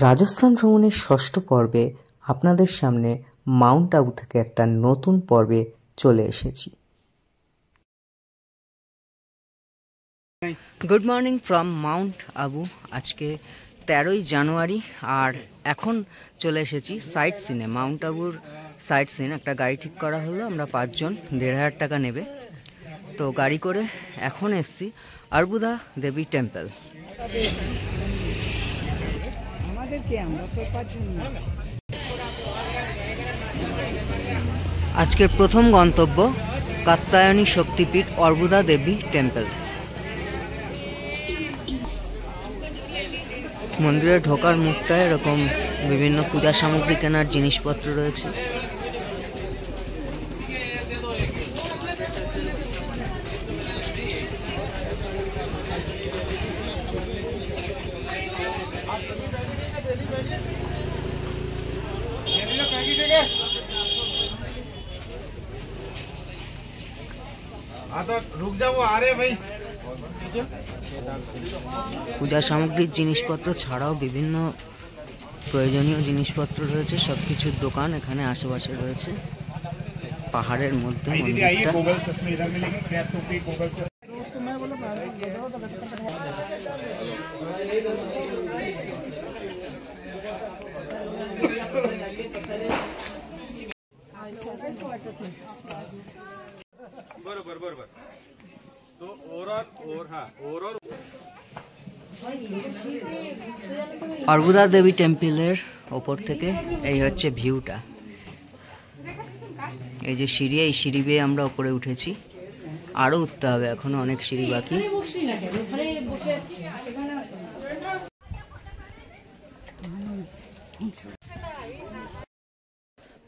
রাজস্থান ভ্রমণের ষষ্ঠ পর্বে আপনাদের সামনে মাউন্ট আবু থেকে একটা নতুন পর্বে চলে এসেছি। Good morning from Mount Abu. আজকে 13ই জানুয়ারি আর এখন চলে এসেছি সাইট সিনে। মাউন্ট আবুর সাইট সিন একটা গাড়ি ঠিক করা হলো, আমরা 5 জন, 1500 টাকা নেবে। তো গাড়ি করে এখন এসছি অর্বুদা দেবী টেম্পল। আজকের প্রথম গন্তব্য কাত্যায়নী শক্তিপীঠ অর্বুদা দেবী টেম্পল। মন্দিরে ঢোকার মুখটায় এরকম বিভিন্ন পূজা সামগ্রী কেনার জিনিসপত্র রয়েছে। পূজা সামগ্রীর জিনিসপত্র ছাড়াও বিভিন্ন প্রয়োজনীয় জিনিসপত্র রয়েছে, সবকিছুর দোকান এখানে আশেপাশে রয়েছে। পাহাড়ের মধ্যে মন্দিরটা। অর্বুদা দেবী টেম্পলের ওপর থেকে এই হচ্ছে ভিউটা। এই যে সিঁড়ি, এই সিঁড়ি বেয়ে আমরা ওপরে উঠেছি, আরো উঠতে হবে, এখনো অনেক সিঁড়ি বাকি।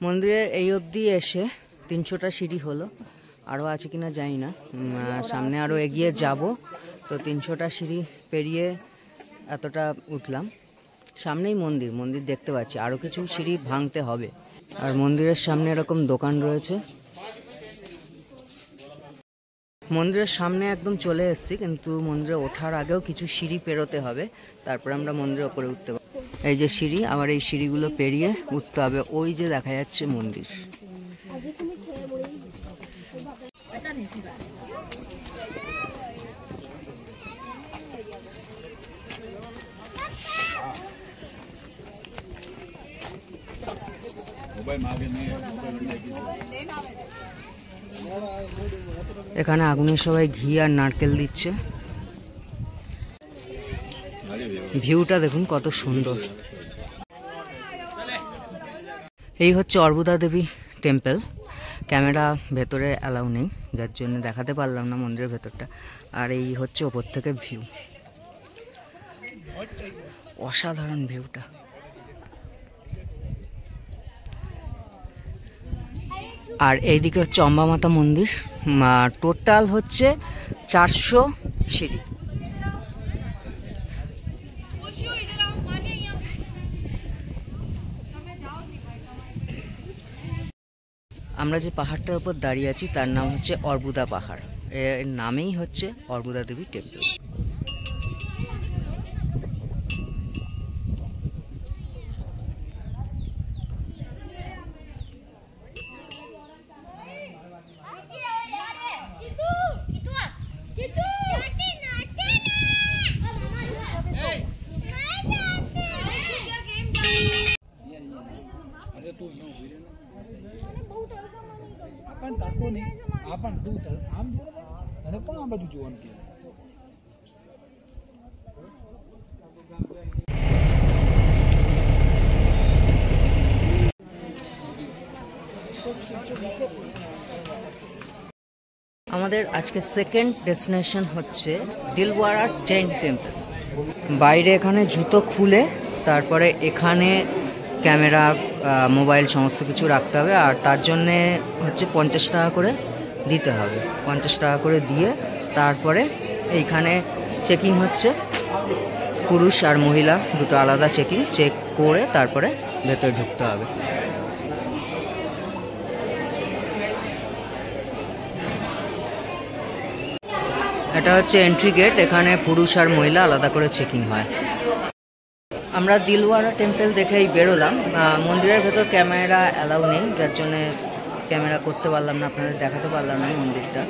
মন্দিরের এই অবধি এসে 300টা সিঁড়ি হলো, আরও আছে কিনা জানি না, সামনে আরও এগিয়ে যাব। তো 300টা সিঁড়ি পেরিয়ে এতটা উঠলাম। সামনেই মন্দির, মন্দির দেখতে পাচ্ছি, আরও কিছু সিঁড়ি ভাঙতে হবে। আর মন্দিরের সামনে এরকম দোকান রয়েছে। মন্দিরের সামনে একদম চলে এসেছি, কিন্তু মন্দিরে ওঠার আগেও কিছু সিঁড়ি পেরোতে হবে, তারপরে আমরা মন্দিরের ওপরে উঠতে পারবো। এই যে সিঁড়ি, আবার এই সিঁড়িগুলো পেরিয়ে উঠতে হবে। ওই যে দেখা যাচ্ছে মন্দির। এখানে আগুনে সবাই ঘি আর নারকেল দিচ্ছে। ভিউটা দেখুন কত সুন্দর। এই হচ্ছে অর্বুদা দেবী টেম্পল। ক্যামেরা ভেতরে অ্যালাউ নেই, যার জন্য দেখাতে পারলাম না মন্দিরের ভেতরটা। আর এই হচ্ছে ওপর থেকে ভিউ, অসাধারণ ভিউটা। আর এইদিকে হচ্ছে অম্বা মাতা মন্দির। টোটাল হচ্ছে 400 সিঁড়ি। আমরা যে পাহাড়টার উপর দাঁড়িয়ে আছি তার নাম হচ্ছে অর্বুদা পাহাড়। এর নামেই হচ্ছে অর্বুদা দেবী টেম্পল। আমাদের আজকে সেকেন্ড ডেস্টিনেশন হচ্ছে দিলওয়ারা জৈন টেম্পল। বাইরে এখানে জুতো খুলে তারপরে এখানে ক্যামেরা, মোবাইল সমস্ত কিছু রাখতে হবে। আর তার জন্যে হচ্ছে 50 টাকা করে দিতে হবে। 50 টাকা করে দিয়ে তারপরে এইখানে চেকিং হচ্ছে, পুরুষ আর মহিলা দুটো আলাদা চেকিং, চেক করে তারপরে ভেতরে ঢুকতে হবে। এটা হচ্ছে এন্ট্রি গেট, এখানে পুরুষ আর মহিলা আলাদা করে চেকিং হয়। আমরা দিলওয়ারা টেম্পল দেখেই বেরোলাম। মন্দিরের ভেতর ক্যামেরা অ্যালাউ নেই, যার জন্য ক্যামেরা করতে পারলাম না, আপনাদের দেখাতে পারলাম না মন্দিরটা।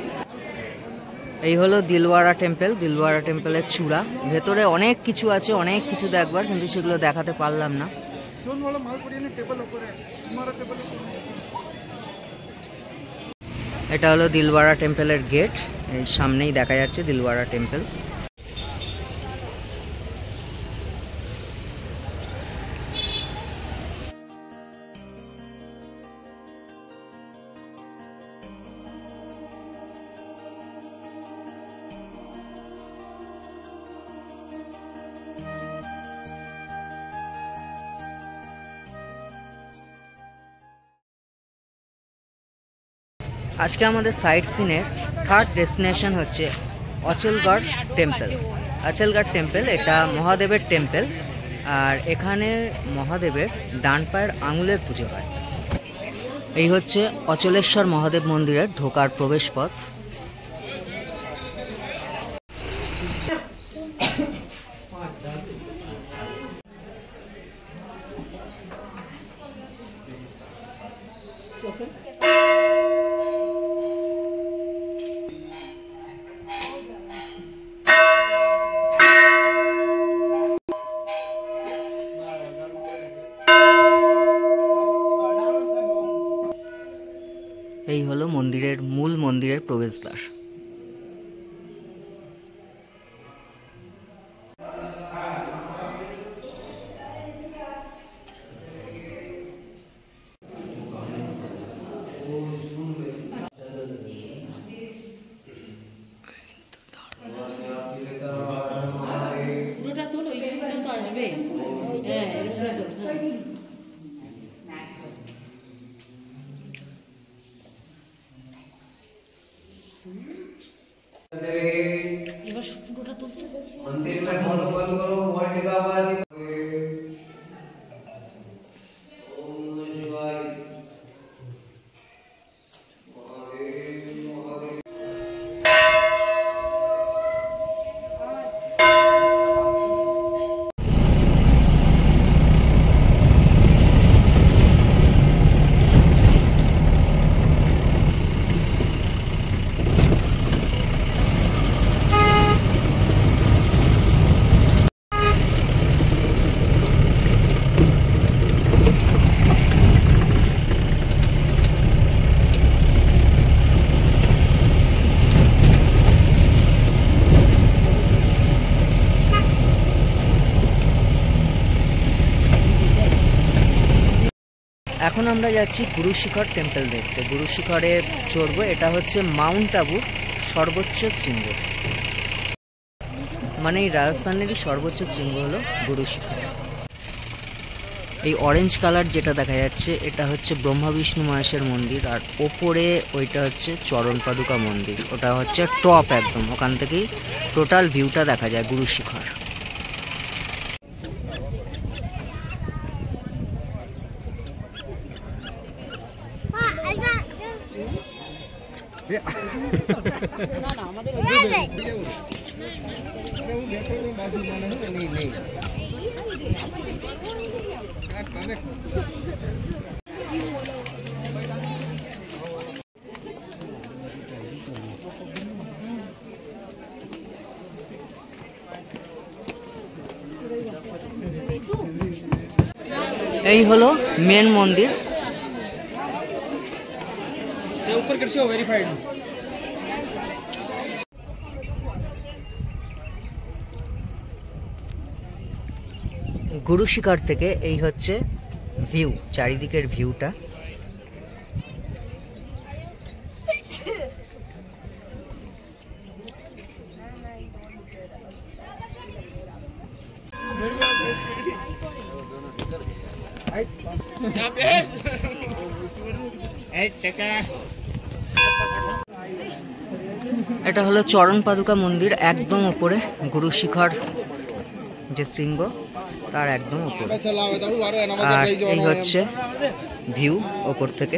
এই হলো দিলওয়ারা টেম্পল, দিলওয়ারা টেম্পলের চূড়া। ভেতরে অনেক কিছু আছে, অনেক কিছু দেখবার, কিন্তু সেগুলো দেখাতে পারলাম না। এটা হলো দিলওয়ারা টেম্পলের গেট, এই সামনেই দেখা যাচ্ছে দিলওয়ারা টেম্পল। আজকে আমাদের সাইট সিনের থার্ড ডেস্টিনেশন হচ্ছে অচলগড় টেম্পল। অচলগড় টেম্পল এটা মহাদেবের টেম্পল, আর এখানে মহাদেবের ডান পায়ের আঙুলের পুজো হয়। এই হচ্ছে অচলেশ্বর মহাদেব মন্দিরের ঢোকার প্রবেশ পথ। এই হলো মন্দিরের মূল মন্দিরের প্রবেশদ্বার। পুরোটা তোলো, ওই ছবিটা তো আসবে। হ্যাঁ, এরকম তোলো। এবার পুরোটা তুলতে মন্দির में बहुत बंद करो वर्ल्ड का आवाज এখন আমরা যাচ্ছি গুরু শিখর টেম্পল দেখতে। গুরু শিখরে চড়বো। এটা হচ্ছে মাউন্ট আবুর সর্বোচ্চ শৃঙ্গ, মানে এই রাজস্থানেরই সর্বোচ্চ শৃঙ্গ হলো গুরু শিখর। এই অরেঞ্জ কালার যেটা দেখা যাচ্ছে এটা হচ্ছে ব্রহ্মা বিষ্ণু মহেশের মন্দির, আর ওপরে ওইটা হচ্ছে চরণ পাদুকা মন্দির। ওটা হচ্ছে টপ একদম, ওখান থেকেই টোটাল ভিউটা দেখা যায় গুরু শিখর। না না আমাদের এই হলো মেন মন্দির। ऊपर कैसे हो वेरीफाइड গুরু শিখর থেকে এই হচ্ছে ভিউ, চারিদিকের ভিউটা। এটা হলো চরণ পাদুকা মন্দির, একদম উপরে গুরু শিখর যে শৃঙ্গ তার একদম উপরে। আর এই হচ্ছে ভিউ ওপর থেকে।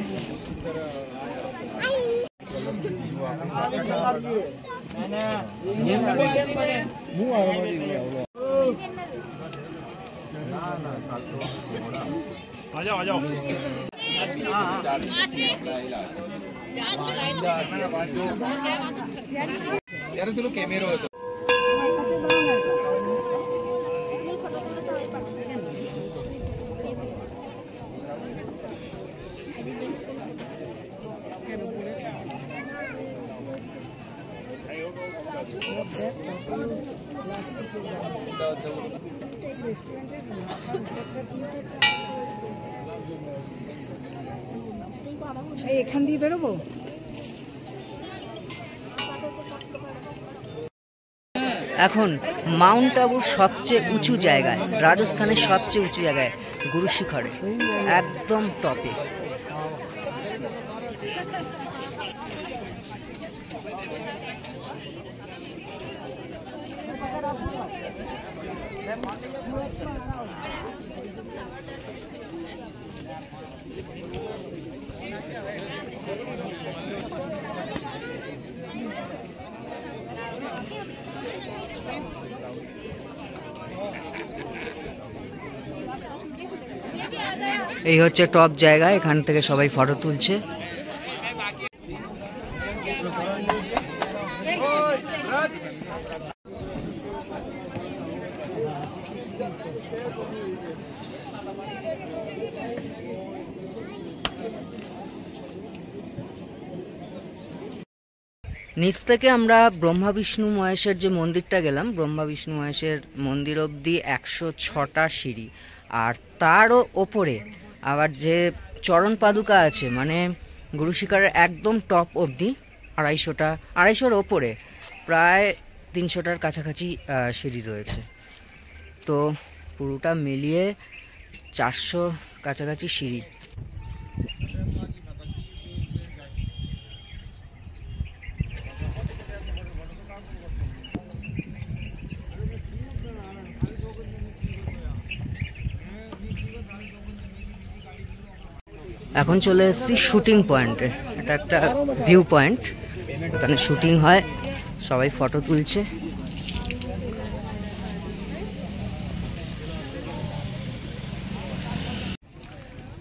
এখান দিয়ে বেরোবো। এখন মাউন্ট আবুর সবচেয়ে উঁচু জায়গায়, রাজস্থানের সবচেয়ে উঁচু জায়গায় গুরু শিখরে, একদম টপে। এই হচ্ছে টপ জায়গা, এখান থেকে সবাই ফটো তুলছে। নিচ থেকে আমরা ব্রহ্মা বিষ্ণু মহেশের যে মন্দিরটা গেলাম, ব্রহ্মা বিষ্ণু মহেশের মন্দির অবধি 106টা সিঁড়ি, আর তারও ওপরে আবার যে চরণ পাদুকা আছে, মানে গুরু শিখরের একদম টপ অবধি 250-250-র ওপরে প্রায় 300টার কাছাকাছি সিঁড়ি রয়েছে। তো পুরোটা মিলিয়ে 400 কাছাকাছি সিঁড়ি। এখন চলে এসেছি শুটিং পয়েন্টে। এটা একটা ভিউ পয়েন্ট, এখানে শুটিং হয়, সবাই ফটো তুলছে।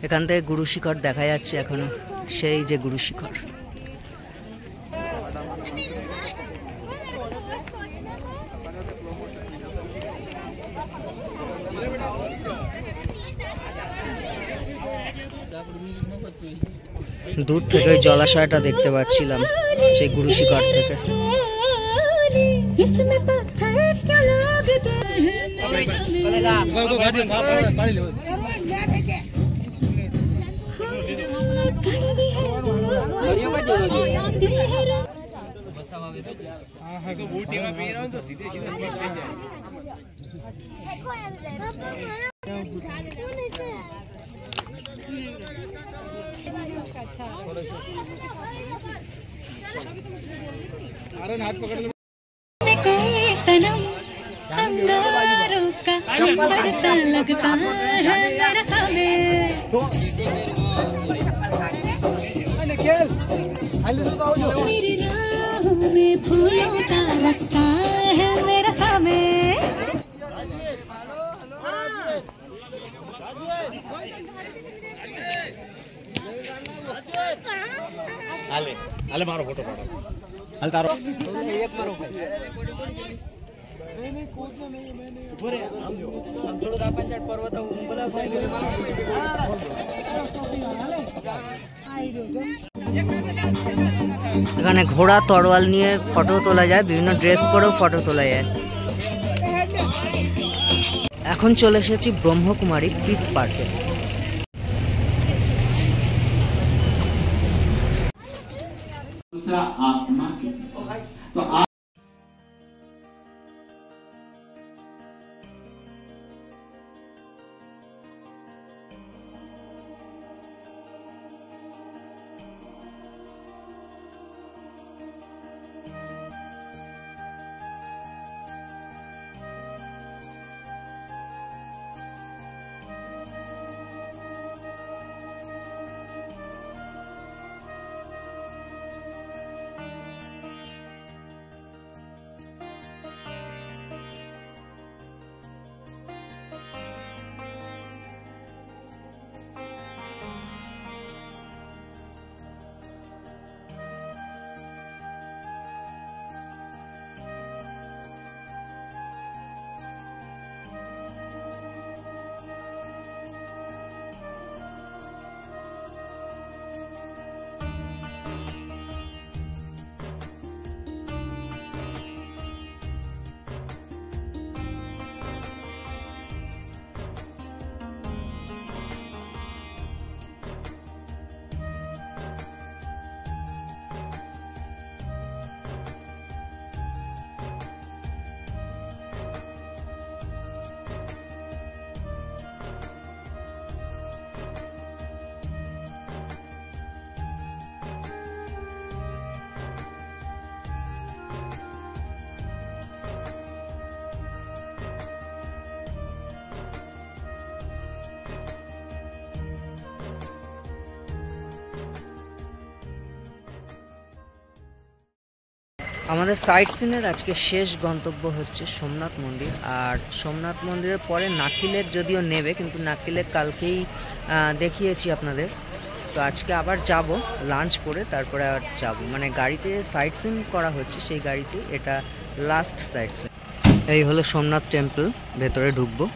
এখান থেকে গুরু শিখর দেখা যাচ্ছে এখনো, সেই যে গুরু শিখর। দূর থেকে জলাশয়টা দেখতে পাচ্ছিলাম সেই গুরু শিখর থেকে। अरे हाथ पकड़ लो। सनम अंगारों का बरसा लगता है मेरे सामने। मेरी राहों में फूलों का रास्ता है मेरे सामने। आले मारो फोटो मारो आले तारो एक मारो नहीं कूद नहीं मैंने ऊपर हम थोड़ा दा पंचायत पर्वत बोला এখানে ঘোড়া তরোয়াল নিয়ে ফটো তোলা যায়, বিভিন্ন ড্রেস পরেও ফটো তোলা যায়। এখন চলে এসেছি ব্রহ্মকুমারী ফিশ পার্কে। आत्मा की तो আমাদের সাইট সিনের আজকে শেষ গন্তব্য হচ্ছে সোমনাথ মন্দির। আর সোমনাথ মন্দিরের পরে নাকি লেক যদিও নেবে, কিন্তু নাকি লেক কালকেই দেখিয়েছি আপনাদের। তো আজকে আবার যাব লাঞ্চ করে, তারপরে আর যাব, মানে গাড়িতে সাইট সিন করা হচ্ছে সেই গাড়িতে, এটা লাস্ট সাইট সিন। এই হলো সোমনাথ টেম্পল, ভেতরে ঢুকবো।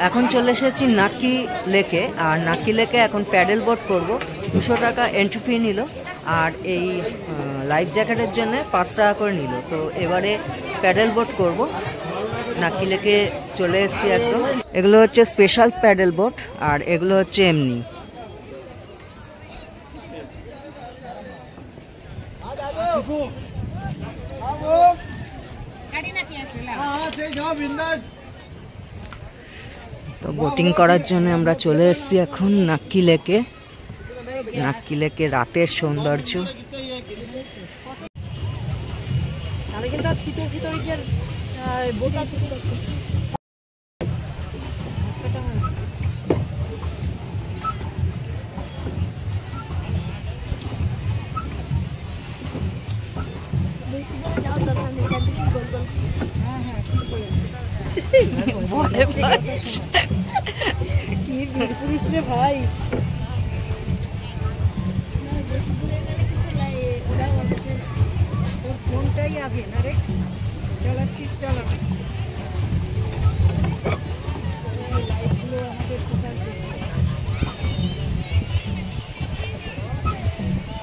এখন চলে এসেছি নাকি লেকে। আর নাকি লেকে এখন প্যাডেল বোট করব। 200 টাকা এন্ট্রি ফি নিল, আর এই লাইফ জ্যাকেটের জন্য 5 টাকা করে নিল। তো এবারে প্যাডেল বোট করব। নাকি লেকে চলে এসেছি একদম। এগুলো হচ্ছে স্পেশাল প্যাডেল বোট, আর এগুলো হচ্ছে এমনি। তো বোটিং করার জন্য আমরা চলে এসেছি এখন নাকি লেকে। নাকি লেকে রাতের সৌন্দর্য। কি পুরুষ রে ভাই। তোর ফোনটাই আগে না রে, চালাচ্ছিস চালা।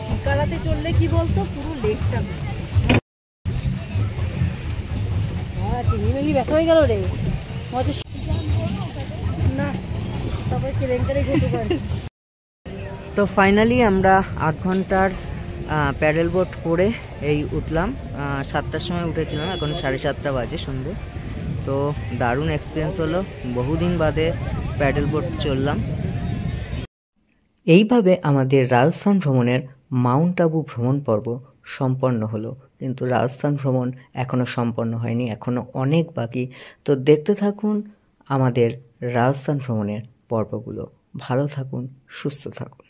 শিকারাতে চললে কি বলতো, পুরো লেকটা তুমি ব্যথা হয়ে গেল রে না, তারপরে কেলেঙ্কারি করতে পারি। তো ফাইনালি আমরা আধ ঘন্টার প্যাডেল বোট করে এই উঠলাম। 7টার সময় উঠেছিলাম, এখন 7:30 বাজে সন্ধে। তো দারুণ এক্সপিরিয়েন্স হলো, বহুদিন বাদে প্যাডেল বোট চললাম। এইভাবে আমাদের রাজস্থান ভ্রমণের মাউন্ট আবু ভ্রমণ পর্ব সম্পন্ন হলো। কিন্তু রাজস্থান ভ্রমণ এখনও সম্পন্ন হয়নি, এখনও অনেক বাকি। তো দেখতে থাকুন আমাদের রাজস্থান ভ্রমণের পর্বগুলো। ভালো থাকুন, সুস্থ থাকুন।